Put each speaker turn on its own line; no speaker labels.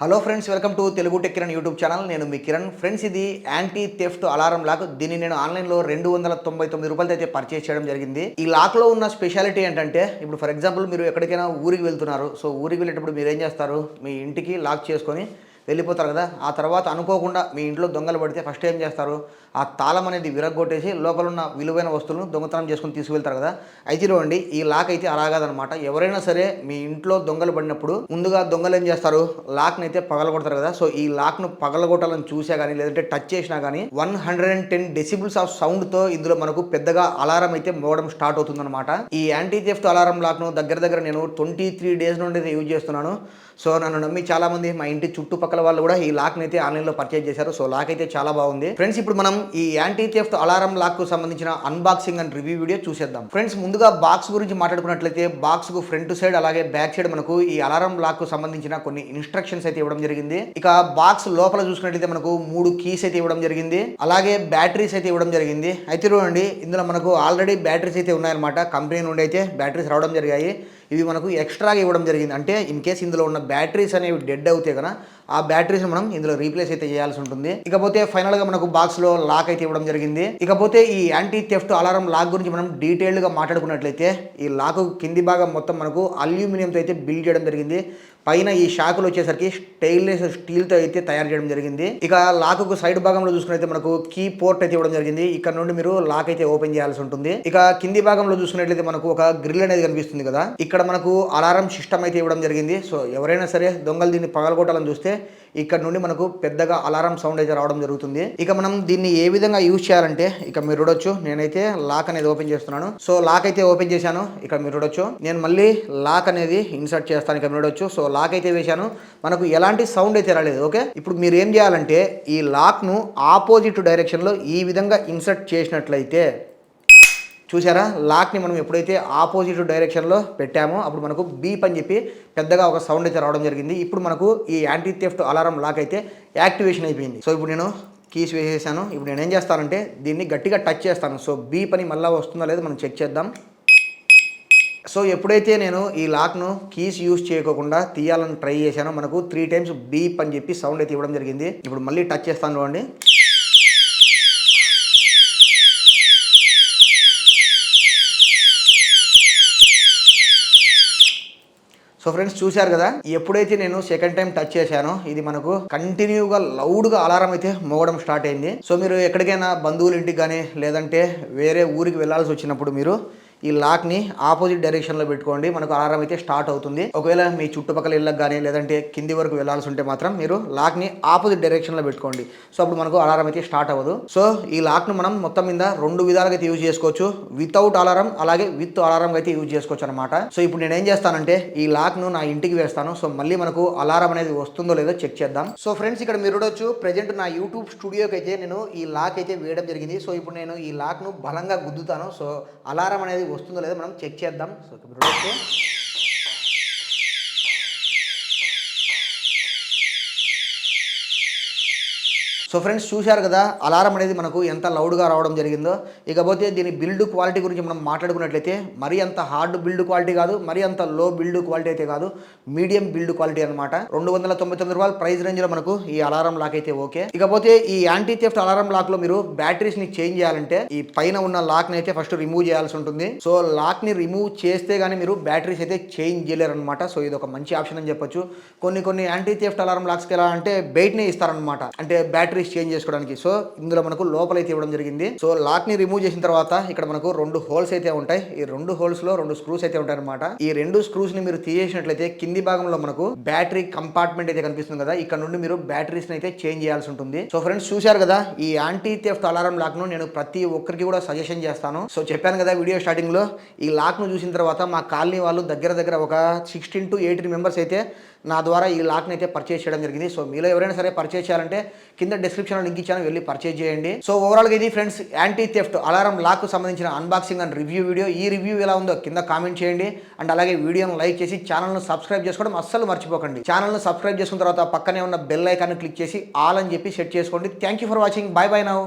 Hello friends, welcome to Telugu tech Kiran YouTube channel. నేను మీ Kiran. Friends, ఇది anti theft alarm lock. దీన్ని నేను ఆన్లైన్లో $299 అయితే పర్చేస్ చేయడం జరిగింది. ఈ లాక్లో ఉన్న స్పెషాలిటీ ఏంటంటే, ఇప్పుడు ఫర్ ఎగ్జాంపుల్ మీరు ఎక్కడికైనా ఊరికి వెళ్తున్నారు. సో ఊరికి వెళ్ళేటప్పుడు మీరు ఏం చేస్తారు, మీ ఇంటికి లాక్ చేసుకొని వెళ్ళిపోతారు కదా. ఆ తర్వాత అనుకోకుండా మీ ఇంట్లో దొంగలు పడితే ఫస్ట్ ఏం చేస్తారు, ఆ తాళం అనేది విరగ్గొట్టేసి లోపల ఉన్న విలువైన వస్తువులను దొంగతనం చేసుకుని తీసుకువెళ్తారు కదా. అయితే ఇవ్వండి, ఈ లాక్ అయితే అలా కాదనమాట. ఎవరైనా సరే మీ ఇంట్లో దొంగలు పడినప్పుడు ముందుగా దొంగలు ఏం చేస్తారు, లాక్ని అయితే పగలగొడతారు కదా. సో ఈ లాక్ను పగలగొట్టాలని చూసా కానీ, లేదంటే టచ్ చేసినా కానీ 110 డెసిబుల్స్ ఆఫ్ సౌండ్తో ఇందులో మనకు పెద్దగా అలారం అయితే మోగడం స్టార్ట్ అవుతుందన్నమాట. ఈ యాంటీ థెఫ్ట్ అలారం లాక్ను దగ్గర నేను 23 డేస్ నుండి అయితే యూజ్ చేస్తున్నాను. సో నన్ను నమ్మి చాలామంది మా ఇంటి చుట్టుపక్కల వాళ్ళు కూడా ఈ లాక్ని అయితే ఆన్లైన్లో పర్చేజ్ చేశారు. సో లాక్ అయితే చాలా బాగుంది. ఫ్రెండ్స్, ఇప్పుడు మనం ఈ యాంటీ థెఫ్ట్ అలారం లాక్కు సంబంధించిన అన్బాక్సింగ్ అండ్ రివ్యూ వీడియో చూసేద్దాం. ఫ్రెండ్స్, ముందుగా బాక్స్ గురించి మాట్లాడుకున్నట్లయితే బాక్స్కు ఫ్రంట్ సైడ్ అలాగే బ్యాక్ సైడ్ మనకు ఈ అలారం లాక్కు సంబంధించిన కొన్ని ఇన్స్ట్రక్షన్స్ అయితే ఇవ్వడం జరిగింది. ఇక బాక్స్ లోపల చూసుకున్నట్లయితే మనకు 3 కీస్ అయితే ఇవ్వడం జరిగింది, అలాగే బ్యాటరీస్ అయితే ఇవ్వడం జరిగింది. అయితే చూడండి, ఇందులో మనకు ఆల్రెడీ బ్యాటరీస్ అయితే ఉన్నాయన్నమాట. కంపెనీ నుండి అయితే బ్యాటరీస్ రావడం జరిగాయి. ఇవి మనకు ఎక్స్ట్రాగా ఇవ్వడం జరిగింది. అంటే ఇన్ కేస్ ఇందులో ఉన్న బ్యాటరీస్ అనేవి డెడ్ అవుతాయి కదా, ఆ బ్యాటరీస్ మనం ఇందులో రీప్లేస్ అయితే చేయాల్సి ఉంటుంది. ఇకపోతే ఫైనల్గా మనకు బాక్స్లో లాక్ అయితే ఇవ్వడం జరిగింది. ఇకపోతే ఈ యాంటీ థెఫ్ట్ అలారం లాక్ గురించి మనం డీటెయిల్డ్గా మాట్లాడుకున్నట్లయితే, ఈ లాక్ కింది భాగం మొత్తం మనకు అల్యూమినియంతో అయితే బిల్డ్ చేయడం జరిగింది. పైన ఈ షాకులు వచ్చేసరికి స్టెయిన్లెస్ స్టీల్తో అయితే తయారు చేయడం జరిగింది. ఇక లాక్కు సైడ్ భాగంలో చూసుకున్నైతే మనకు కీ పోర్ట్ అయితే ఇవ్వడం జరిగింది. ఇక్కడ నుండి మీరు లాక్ అయితే ఓపెన్ చేయాల్సి ఉంటుంది. ఇక కింది భాగంలో చూసుకున్నట్లయితే మనకు ఒక గ్రిల్ అనేది కనిపిస్తుంది కదా, ఇక్కడ మనకు అలారం సిస్టమ్ అయితే ఇవ్వడం జరిగింది. సో ఎవరైనా సరే దొంగలు దీన్ని పగలగొట్టాలని చూస్తే ఇక్కడ నుండి మనకు పెద్దగా అలారం సౌండ్ అయితే రావడం జరుగుతుంది. ఇక మనం దీన్ని ఏ విధంగా యూజ్ చేయాలంటే, ఇక మీరు చూడొచ్చు, నేనైతే లాక్ అనేది ఓపెన్ చేస్తున్నాను. సో లాక్ అయితే ఓపెన్ చేశాను. ఇక్కడ మీరు చూడొచ్చు, నేను మళ్ళీ లాక్ అనేది ఇన్సర్ట్ చేస్తాను. ఇక్కడ మీరు చూడొచ్చు, సో లాక్ అయితే వేశాను. మనకు ఎలాంటి సౌండ్ అయితే రాలేదు. ఓకే, ఇప్పుడు మీరు ఏం చేయాలంటే ఈ లాక్ను ఆపోజిట్ డైరెక్షన్లో ఈ విధంగా ఇన్సర్ట్ చేసినట్లయితే, చూసారా, లాక్ని మనం ఎప్పుడైతే ఆపోజిట్ డైరెక్షన్లో పెట్టామో అప్పుడు మనకు బీప్ అని చెప్పి పెద్దగా ఒక సౌండ్ అయితే రావడం జరిగింది. ఇప్పుడు మనకు ఈ యాంటీ థెఫ్ట్ అలారం లాక్ అయితే యాక్టివేషన్ అయిపోయింది. సో ఇప్పుడు నేను కీస్ వేసేసాను. ఇప్పుడు నేను ఏం చేస్తానంటే దీన్ని గట్టిగా టచ్ చేస్తాను. సో బీప్ అని మళ్ళీ వస్తుందో లేదో మనం చెక్ చేద్దాం. సో ఎప్పుడైతే నేను ఈ లాక్ను కీస్ యూజ్ చేయకుండా తీయాలని ట్రై చేశానో మనకు 3 టైమ్స్ బీప్ అని చెప్పి సౌండ్ అయితే ఇవ్వడం జరిగింది. ఇప్పుడు మళ్ళీ టచ్ చేస్తాను చూడండి. సో ఫ్రెండ్స్, చూశారు కదా, ఎప్పుడైతే నేను సెకండ్ టైం టచ్ చేశానో ఇది మనకు కంటిన్యూగా లౌడ్గా అలారం అయితే మోగడం స్టార్ట్ అయింది. సో మీరు ఎక్కడికైనా బంధువుల ఇంటికి కానీ లేదంటే వేరే ఊరికి వెళ్ళాల్సి వచ్చినప్పుడు మీరు ఈ లాక్ని ఆపోజిట్ డైరెక్షన్లో పెట్టుకోండి. మనకు అలారం అయితే స్టార్ట్ అవుతుంది. ఒకవేళ మీ చుట్టుపక్కల ఇళ్ళకి కానీ లేదంటే కింది వరకు వెళ్ళాల్సి ఉంటే మాత్రం మీరు లాక్ని ఆపోజిట్ డైరెక్షన్లో పెట్టుకోండి. సో అప్పుడు మనకు అలారం అయితే స్టార్ట్ అవ్వదు. సో ఈ లాక్ను మనం మొత్తం మీద 2 విధాలుగా అయితే యూజ్ చేసుకోవచ్చు. వితౌట్ అలారం అలాగే విత్ అలారం అయితే యూజ్ చేసుకోవచ్చు అనమాట. సో ఇప్పుడు నేను ఏం చేస్తానంటే ఈ లాక్ను నా ఇంటికి వేస్తాను. సో మళ్ళీ మనకు అలారం అనేది వస్తుందో లేదో చెక్ చేద్దాం. సో ఫ్రెండ్స్, ఇక్కడ మీరు చూడొచ్చు, ప్రెజెంట్ నా యూట్యూబ్ స్టూడియోకి అయితే నేను ఈ లాక్ అయితే వేయడం జరిగింది. సో ఇప్పుడు నేను ఈ లాక్ను బలంగా గుద్దుతాను. సో అలారం అనేది వస్తుందో లేదో మనం చెక్ చేద్దాం. సో ఇప్పుడు సో ఫ్రెండ్స్, చూశారు కదా అలారం అనేది మనకు ఎంత లౌడ్గా రావడం జరిగిందో. ఇకపోతే దీని బిల్డ్ క్వాలిటీ గురించి మనం మాట్లాడుకున్నట్లయితే మరీ అంత హార్డ్ బిల్డ్ క్వాలిటీ కాదు, మరీ అంత లో బిల్డ్ క్వాలిటీ అయితే కాదు, మీడియం బిల్డ్ క్వాలిటీ అనమాట. $299 ప్రైస్ రేంజ్లో మనకు ఈ అలారం లాక్ అయితే ఓకే. ఇకపోతే ఈ యాంటీ థెఫ్ట్ అలారం లాక్లో మీరు బ్యాటరీస్ని చేంజ్ చేయాలంటే ఈ పైన ఉన్న లాక్ని అయితే ఫస్ట్ రిమూవ్ చేయాల్సి ఉంటుంది. సో లాక్ని రిమూవ్ చేస్తే కానీ మీరు బ్యాటరీస్ అయితే చేంజ్ చేయలేరు అనమాట. సో ఇది ఒక మంచి ఆప్షన్ అని చెప్పొచ్చు. కొన్ని యాంటీ థెఫ్ట్ అలారం లాక్స్కి ఎలా అంటే బయటనే ఇస్తారనమాట, అంటే బ్యాటరీ చేంజ్ చేసుకోవడానికి. సో ఇందులో మనకు లోపలైతే ఇవ్వడం జరిగింది. సో లాక్ ని రిమూవ్ చేసిన తర్వాత ఇక్కడ మనకు 2 హోల్స్ అయితే ఉంటాయి. ఈ 2 హోల్స్ లో 2 స్క్రూస్ అయితే ఉంటాయి అనమాట. ఈ 2 స్క్రూస్ ని మీరు తీసేసినట్లయితే కింది భాగంలో మనకు బ్యాటరీ కంపార్ట్మెంట్ అయితే కనిపిస్తుంది కదా, ఇక్కడ నుండి మీరు బ్యాటరీస్ అయితే చేంజ్ చేయాల్సి ఉంటుంది. సో ఫ్రెండ్స్, చూశారు కదా, ఈ యాంటీ థెఫ్ట్ అలారం లాక్ ను నేను ప్రతి ఒక్కరికి కూడా సజెషన్ చేస్తాను. సో చెప్పాను కదా వీడియో స్టార్టింగ్ లో, ఈ లాక్ ను చూసిన తర్వాత మా కాలనీ వాళ్ళు దగ్గర ఒక 16 to 18 మెంబర్స్ అయితే నా ద్వారా ఈ లాక్ని అయితే పర్చేస్ చేయడం జరిగింది. సో మీలో ఎవరైనా సరే పర్చేస్ చేయాలంటే కింద డిస్క్రిప్షన్లో లింక్ ఇచ్చాను, వెళ్ళి పర్చేస్ చేయండి. సో ఓవరాల్గా ఇది ఫ్రెండ్స్ యాంటీ థెఫ్ట్ అలారం లాక్కు సంబంధించిన అన్బాక్సింగ్ అండ్ రివ్యూ వీడియో. ఈ రివ్యూ ఎలా ఉందో కింద కామెంట్ చేయండి. అండ్ అలాగే వీడియోను లైక్ చేసి ఛానల్ను సబ్స్క్రైబ్ చేసుకోవడం అస్సలు మర్చిపోకండి. ఛానల్ను సబ్స్క్రైబ్ చేసుకున్న తర్వాత పక్కనే ఉన్న బెల్ ఐకాన్ క్లిక్ చేసి ఆల్ అని చెప్పి సెట్ చేసుకోండి. Thank you for watching. By by now.